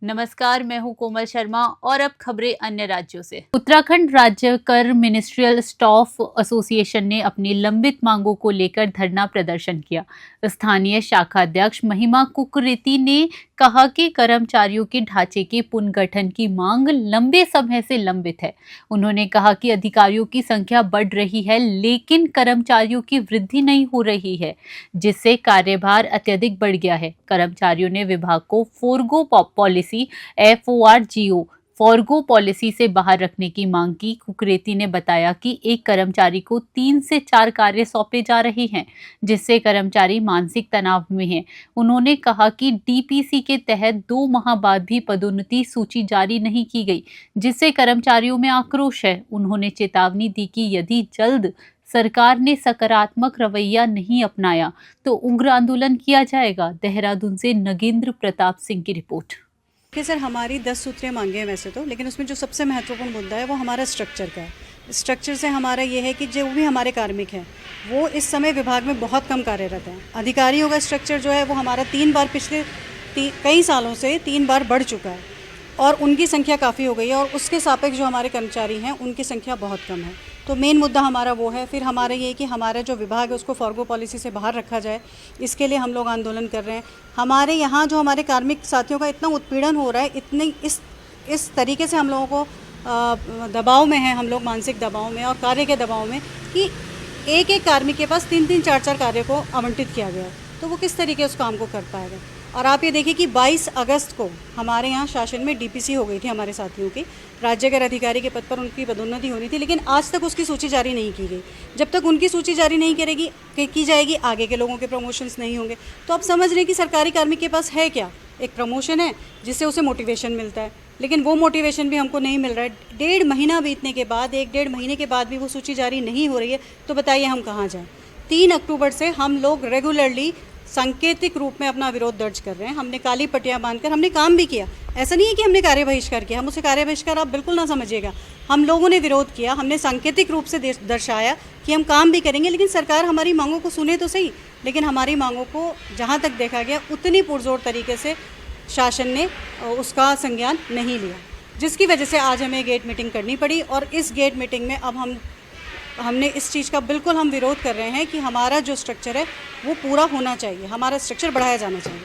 नमस्कार, मैं हूं कोमल शर्मा और अब खबरें अन्य राज्यों से। उत्तराखंड राज्य कर मिनिस्ट्रियल स्टाफ एसोसिएशन ने अपनी लंबित मांगों को लेकर धरना प्रदर्शन किया। स्थानीय शाखा अध्यक्ष महिमा कुकरेती ने कहा कि कर्मचारियों के ढांचे के पुनर्गठन की मांग लंबे समय से लंबित है। उन्होंने कहा कि अधिकारियों की संख्या बढ़ रही है, लेकिन कर्मचारियों की वृद्धि नहीं हो रही है, जिससे कार्यभार अत्यधिक बढ़ गया है। कर्मचारियों ने विभाग को फोरगो पॉलिसी फॉरगो पॉलिसी से बाहर रखने की मांग की। कुकरेती ने बताया कि एक कर्मचारी को 3 से 4 कार्य सौंपे जा रहे हैं, जिससे कर्मचारी मानसिक तनाव में हैं। उन्होंने कहा कि डीपीसी के तहत 2 माह बाद भी पदोन्नति सूची जारी नहीं की गई, जिससे कर्मचारियों में आक्रोश है। उन्होंने चेतावनी दी कि यदि जल्द सरकार ने सकारात्मक रवैया नहीं अपनाया तो उग्र आंदोलन किया जाएगा। देहरादून से नगेंद्र प्रताप सिंह की रिपोर्ट। देखिए सर, हमारी 10 सूत्रें मांगे हैं वैसे तो, लेकिन उसमें जो सबसे महत्वपूर्ण मुद्दा है वो हमारा स्ट्रक्चर का है। स्ट्रक्चर से हमारा ये है कि जो भी हमारे कार्मिक हैं वो इस समय विभाग में बहुत कम कार्यरत हैं। अधिकारियों का स्ट्रक्चर जो है वो हमारा 3 बार पिछले कई सालों से 3 बार बढ़ चुका है और उनकी संख्या काफ़ी हो गई है, और उसके सापेक्ष जो हमारे कर्मचारी हैं उनकी संख्या बहुत कम है। तो मेन मुद्दा हमारा वो है। फिर हमारा ये है कि हमारा जो विभाग है उसको फॉरगो पॉलिसी से बाहर रखा जाए, इसके लिए हम लोग आंदोलन कर रहे हैं। हमारे यहाँ जो हमारे कार्मिक साथियों का इतना उत्पीड़न हो रहा है, इतने इस तरीके से हम लोगों को दबाव में है, हम लोग मानसिक दबाव में और कार्य के दबाव में, कि एक एक कार्मिक के पास 3-3, 4-4 कार्य को आवंटित किया गया, तो वो किस तरीके उस काम को कर पाएगा। और आप ये देखिए कि 22 अगस्त को हमारे यहाँ शासन में डीपीसी हो गई थी हमारे साथियों की, राज्य कर अधिकारी के पद पर उनकी पदोन्नति होनी थी, लेकिन आज तक उसकी सूची जारी नहीं की गई। जब तक उनकी सूची जारी नहीं की जाएगी, आगे के लोगों के प्रमोशंस नहीं होंगे। तो आप समझ रहे हैं कि सरकारी कार्मिक के पास है क्या, एक प्रमोशन है जिससे उसे मोटिवेशन मिलता है, लेकिन वो मोटिवेशन भी हमको नहीं मिल रहा है। 1.5 महीना बीतने के बाद, 1-1.5 महीने के बाद भी वो सूची जारी नहीं हो रही है, तो बताइए हम कहाँ जाएँ। 3 अक्टूबर से हम लोग रेगुलरली सांकेतिक रूप में अपना विरोध दर्ज कर रहे हैं। हमने काली पट्टियां बांधकर हमने काम भी किया, ऐसा नहीं है कि हमने कार्य बहिष्कार किया, हम उसे कार्य बहिष्कार आप बिल्कुल ना समझिएगा। हम लोगों ने विरोध किया, हमने सांकेतिक रूप से दर्शाया कि हम काम भी करेंगे, लेकिन सरकार हमारी मांगों को सुने तो सही। लेकिन हमारी मांगों को जहाँ तक देखा गया उतनी पुरजोर तरीके से शासन ने उसका संज्ञान नहीं लिया, जिसकी वजह से आज हमें गेट मीटिंग करनी पड़ी। और इस गेट मीटिंग में अब हमने इस चीज़ का बिल्कुल हम विरोध कर रहे हैं कि हमारा जो स्ट्रक्चर है वो पूरा होना चाहिए, हमारा स्ट्रक्चर बढ़ाया जाना चाहिए।